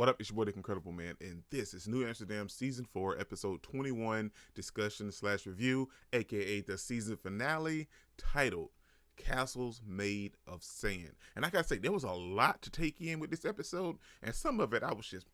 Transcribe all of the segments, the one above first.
What up? It's your boy, the Incredible Man, and this is New Amsterdam Season 4, Episode 21, discussion slash review, aka the season finale, titled Castles Made of Sand. And I gotta say, there was a lot to take in with this episode, and some of it I was just,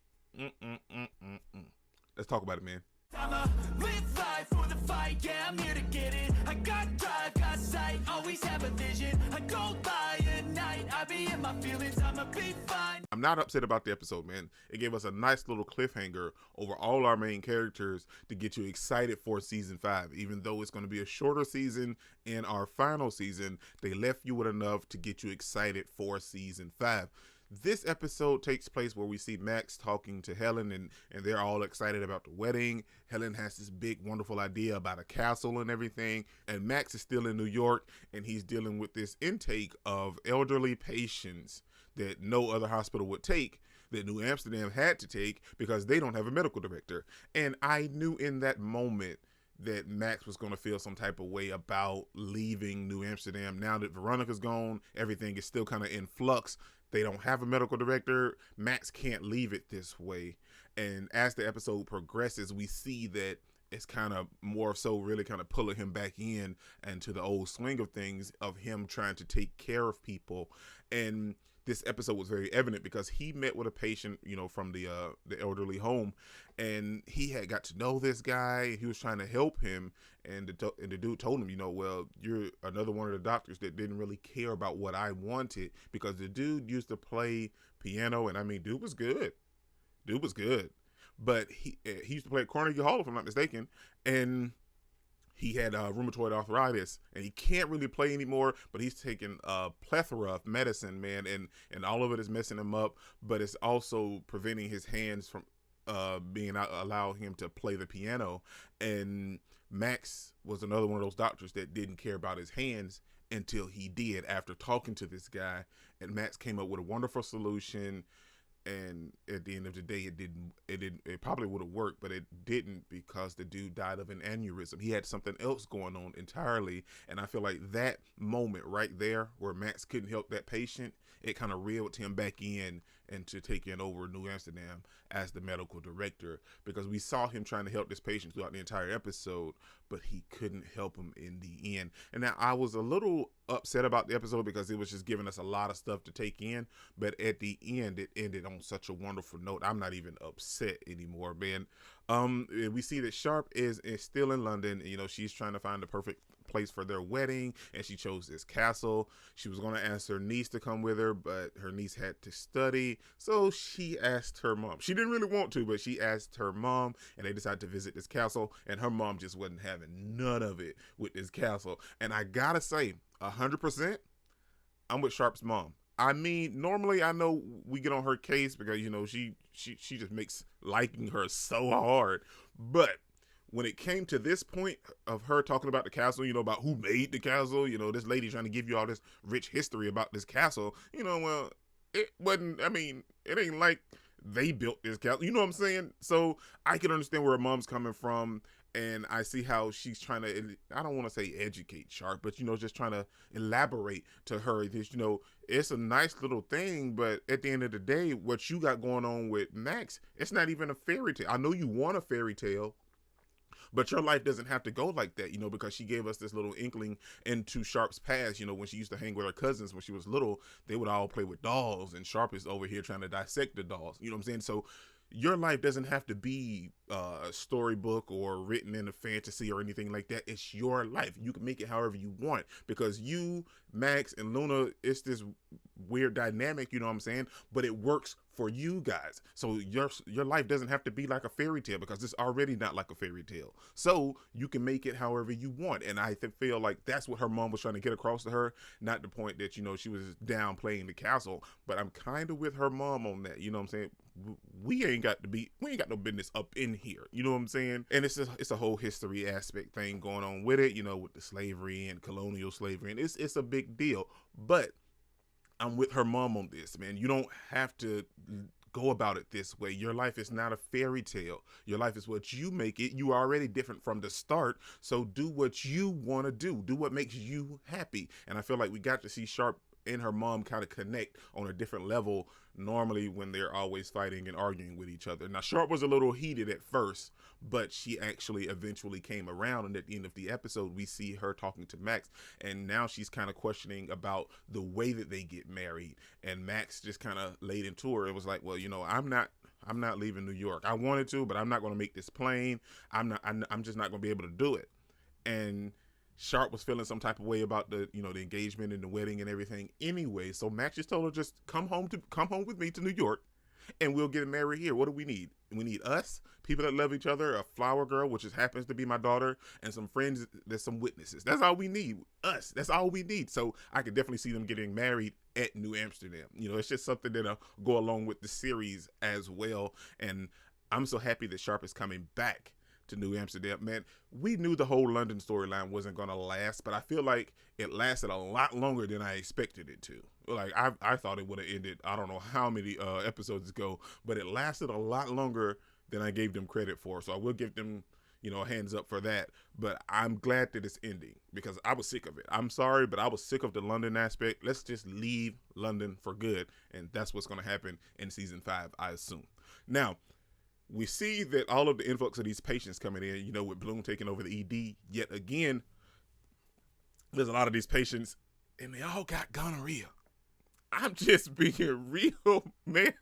Let's talk about it, man. I'ma live life for the fight, yeah, I'm here to get it. I got drive, got sight, always have a vision. I go by at night, I be in my feelings, I'ma be fine. I'm not upset about the episode, man. It gave us a nice little cliffhanger over all our main characters to get you excited for season 5. Even though it's going to be a shorter season in our final season, they left you with enough to get you excited for season 5. This episode takes place where we see Max talking to Helen, and they're all excited about the wedding. Helen has this big, wonderful idea about a castle and everything, and Max is still in New York, and he's dealing with this intake of elderly patients that no other hospital would take, that New Amsterdam had to take because they don't have a medical director. And I knew in that moment that Max was going to feel some type of way about leaving New Amsterdam. Now that Veronica's gone, everything is still kind of in flux. They don't have a medical director. Max can't leave it this way. And as the episode progresses, we see that it's kind of more so really kind of pulling him back in and to the old swing of things of him trying to take care of people. And this episode was very evident because he met with a patient, from the elderly home, and he had got to know this guy. He was trying to help him, and the dude told him, well, you're another one of the doctors that didn't really care about what I wanted, because the dude used to play piano, and I mean, dude was good. But he used to play at Carnegie Hall, if I'm not mistaken, and he had rheumatoid arthritis, and he can't really play anymore, but he's taking a plethora of medicine, man, and all of it is messing him up, but it's also preventing his hands from allowing him to play the piano. And Max was another one of those doctors that didn't care about his hands until he did, after talking to this guy, and Max came up with a wonderful solution. And at the end of the day, it probably would have worked, but it didn't, because the dude died of an aneurysm. He had something else going on entirely. And I feel like that moment right there where Max couldn't help that patient, it kind of reeled him back in into taking over New Amsterdam as the medical director, because we saw him trying to help this patient throughout the entire episode, but he couldn't help him in the end. And now I was a little upset about the episode because it was just giving us a lot of stuff to take in, but at the end it ended on such a wonderful note. I'm not even upset anymore, man. We see that Sharp is still in London. She's trying to find the perfect place for their wedding, and she chose this castle. She was going to ask her niece to come with her, but her niece had to study, so she asked her mom. She didn't really want to, but she asked her mom, and they decided to visit this castle, and her mom just wasn't having none of it with this castle. And I gotta say, 100%, I'm with Sharp's mom. I mean, normally I know we get on her case because, she just makes liking her so hard. But when it came to this point of her talking about the castle, about who made the castle, this lady trying to give you all this rich history about this castle, well, it wasn't, it ain't like they built this castle, you know what I'm saying? So I can understand where her mom's coming from. And I see how she's trying to, I don't want to say educate Sharp, but, just trying to elaborate to her this, it's a nice little thing, but at the end of the day, what you got going on with Max, it's not even a fairy tale. I know you want a fairy tale, but your life doesn't have to go like that, because she gave us this little inkling into Sharp's past. When she used to hang with her cousins when she was little, they would all play with dolls, and Sharp is over here trying to dissect the dolls. You know what I'm saying? So your life doesn't have to be a storybook or written in a fantasy or anything like that. It's your life. You can make it however you want, because you, Max, and Luna, it's this weird dynamic, you know what I'm saying? But it works for you guys. So your life doesn't have to be like a fairy tale, because it's already not like a fairy tale. So you can make it however you want. And I feel like that's what her mom was trying to get across to her. Not the point that, she was down playing the castle, but I'm kind of with her mom on that. You know what I'm saying? We ain't got no business up in here. You know what I'm saying? And it's a whole history aspect thing going on with it, with the slavery and colonial slavery. And it's a big deal. But I'm with her mom on this, man. You don't have to go about it this way. Your life is not a fairy tale. Your life is what you make it. You are already different from the start. So do what you want to do. Do what makes you happy. And I feel like we got to see Sharp and her mom kind of connect on a different level normally when they're always fighting and arguing with each other. Now, Sharp was a little heated at first, but she actually eventually came around, and at the end of the episode we see her talking to Max, and now she's kind of questioning about the way that they get married, and Max just kind of laid into her. It was like, well, I'm not leaving New York. I wanted to, but I'm not going to make this plain. I'm just not going to be able to do it. And Sharp was feeling some type of way about the engagement and the wedding and everything anyway. So Max just told her, just come home with me to New York, and we'll get married here. What do we need? We need us, people that love each other, a flower girl, which happens to be my daughter, and some friends. There's some witnesses. That's all we need. Us. That's all we need. So I could definitely see them getting married at New Amsterdam. It's just something that'll go along with the series as well. And I'm so happy that Sharp is coming back to New Amsterdam. Man, we knew the whole London storyline wasn't going to last, but I feel like it lasted a lot longer than I expected it to. Like, I thought it would have ended, I don't know how many episodes ago, but it lasted a lot longer than I gave them credit for. So I will give them, a hands up for that. But I'm glad that it's ending because I was sick of it. I'm sorry, but I was sick of the London aspect. Let's just leave London for good. And that's what's going to happen in season 5, I assume. Now, we see that all of the influx of these patients coming in, with Bloom taking over the ED yet again, there's a lot of these patients and they all got gonorrhea. I'm just being real, man.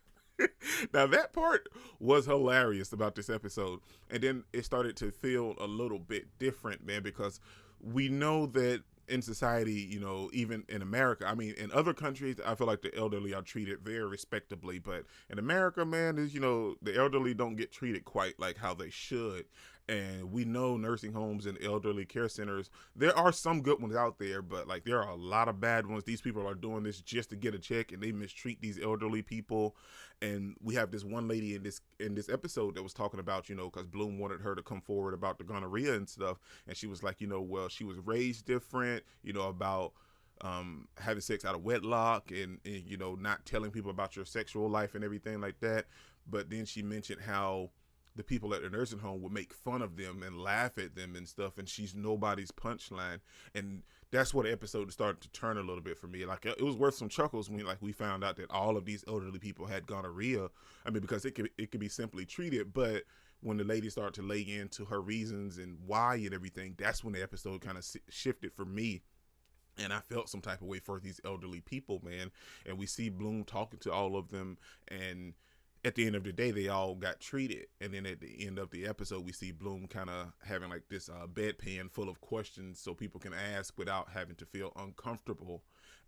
Now that part was hilarious about this episode. And then it started to feel a little bit different, man, because we know that in society, even in America, I mean, in other countries, I feel like the elderly are treated very respectably, but in America, man, the elderly don't get treated quite like how they should. And we know nursing homes and elderly care centers, there are some good ones out there, but like there are a lot of bad ones. These people are doing this just to get a check, and they mistreat these elderly people. And we have this one lady in this episode that was talking about, because Bloom wanted her to come forward about the gonorrhea and stuff, and she was like, well, she was raised different, about having sex out of wedlock and not telling people about your sexual life and everything like that. But then she mentioned how the people at the nursing home would make fun of them and laugh at them and stuff, and she's nobody's punchline. And that's where the episode started to turn a little bit for me. Like, it was worth some chuckles when we found out that all of these elderly people had gonorrhea. I mean, because it could be simply treated, but when the lady started to lay into her reasons and why and everything, that's when the episode kind of shifted for me. And I felt some type of way for these elderly people, man. And we see Bloom talking to all of them, and at the end of the day, they all got treated. And then at the end of the episode, we see Bloom kind of having like this bedpan full of questions so people can ask without having to feel uncomfortable.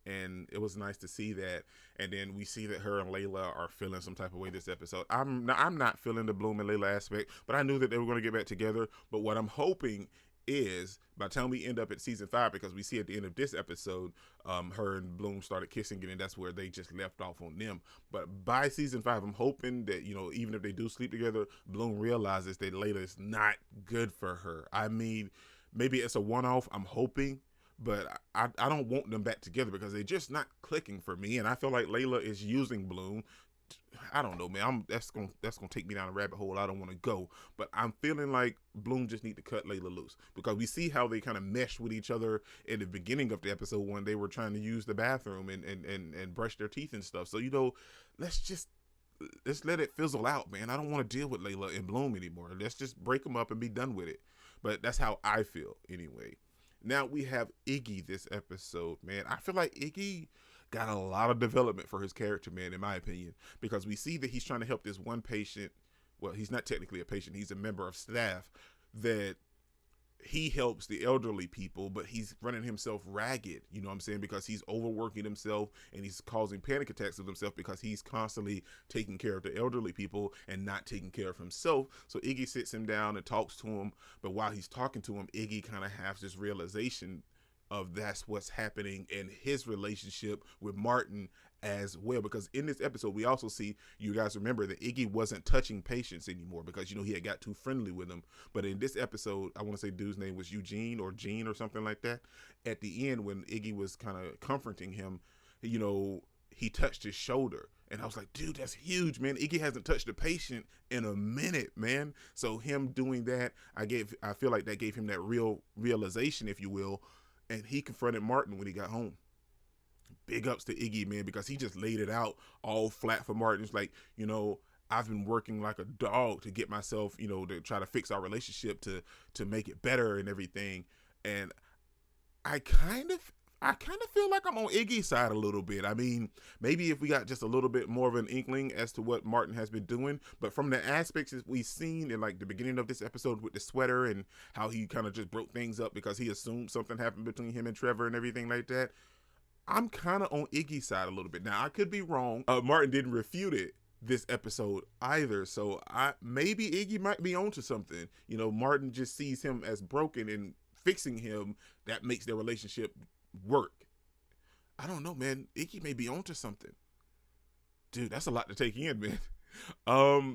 And it was nice to see that. And then we see that her and Layla are feeling some type of way this episode. I'm not feeling the Bloom and Layla aspect, but I knew that they were going to get back together. But what I'm hoping is by the time we end up at season 5, because we see at the end of this episode, her and Bloom started kissing, and that's where they just left off on them. But by season 5, I'm hoping that, even if they do sleep together, Bloom realizes that Layla is not good for her. I mean, maybe it's a one-off, I'm hoping, but I don't want them back together because they're just not clicking for me. And I feel like Layla is using Bloom. I don't know, man. That's gonna take me down a rabbit hole I don't want to go. But I'm feeling like Bloom just need to cut Layla loose, because we see how they kind of meshed with each other in the beginning of the episode when they were trying to use the bathroom and brush their teeth and stuff. So let's let it fizzle out, man. I don't want to deal with Layla and Bloom anymore. Let's just break them up and be done with it. But that's how I feel anyway. Now we have Iggy this episode, man. I feel like Iggy got a lot of development for his character, man, in my opinion, because we see that he's trying to help this one patient. Well, he's not technically a patient. He's a member of staff that he helps the elderly people, but he's running himself ragged, you know what I'm saying? Because he's overworking himself and he's causing panic attacks of himself because he's constantly taking care of the elderly people and not taking care of himself. So Iggy sits him down and talks to him, but while he's talking to him, Iggy kind of has this realization of that's what's happening in his relationship with Martin as well. Because in this episode, we also see, you guys remember that Iggy wasn't touching patients anymore because, he had got too friendly with them. But in this episode, I want to say dude's name was Eugene or Gene or something like that. At the end, when Iggy was kind of comforting him, he touched his shoulder. And I was like, dude, that's huge, man. Iggy hasn't touched a patient in a minute, man. So him doing that, I feel like that gave him that realization, if you will. And he confronted Martin when he got home. big ups to Iggy, man, because he just laid it out all flat for Martin. It's like, I've been working like a dog to get myself, to try to fix our relationship, to make it better and everything. And I kind of feel like I'm on Iggy's side a little bit. I mean, maybe if we got just a little bit more of an inkling as to what Martin has been doing, but from the aspects that we've seen in like the beginning of this episode with the sweater and how he kind of just broke things up because he assumed something happened between him and Trevor and everything like that, I'm kind of on Iggy's side a little bit. Now, I could be wrong. Martin didn't refute it this episode either, so maybe Iggy might be onto something. Martin just sees him as broken, and fixing him, that makes their relationship work. I don't know, man. Iggy may be onto something. Dude, that's a lot to take in, man.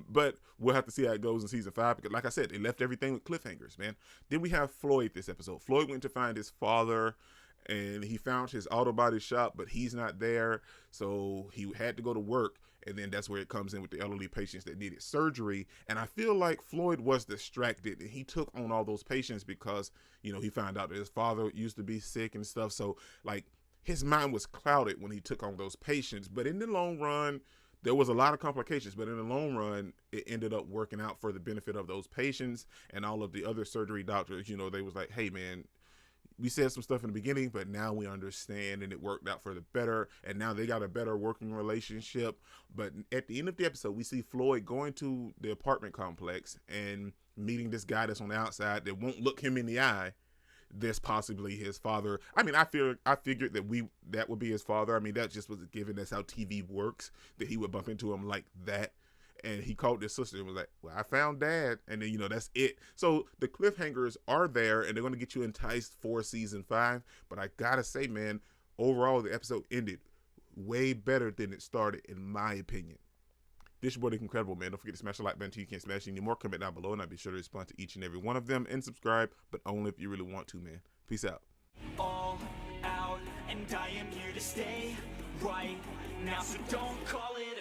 But we'll have to see how it goes in season 5, because like I said, they left everything with cliffhangers, man. Then we have Floyd this episode. Floyd went to find his father, and he found his auto body shop, but he's not there, so he had to go to work. And then that's where it comes in with the elderly patients that needed surgery. And I feel like Floyd was distracted, and he took on all those patients because, he found out that his father used to be sick and stuff. So like his mind was clouded when he took on those patients. But in the long run, there was a lot of complications, but in the long run, it ended up working out for the benefit of those patients and all of the other surgery doctors. They was like, hey man, we said some stuff in the beginning, but now we understand, and it worked out for the better, and now they got a better working relationship. But at the end of the episode, we see Floyd going to the apartment complex and meeting this guy that's on the outside that won't look him in the eye. That's possibly his father. I mean, I figured that would be his father. I mean, that just was a given. That's how TV works, that he would bump into him like that. And he called his sister and was like, well, I found dad. And then, that's it. So the cliffhangers are there, and they're going to get you enticed for season 5. But I got to say, man, overall, the episode ended way better than it started, in my opinion. This your boy, Incredible, man. Don't forget to smash the like button until you can't smash any more. Comment down below, and I'll be sure to respond to each and every one of them and subscribe, but only if you really want to, man. Peace out. All out, and I am here to stay right now, so don't call it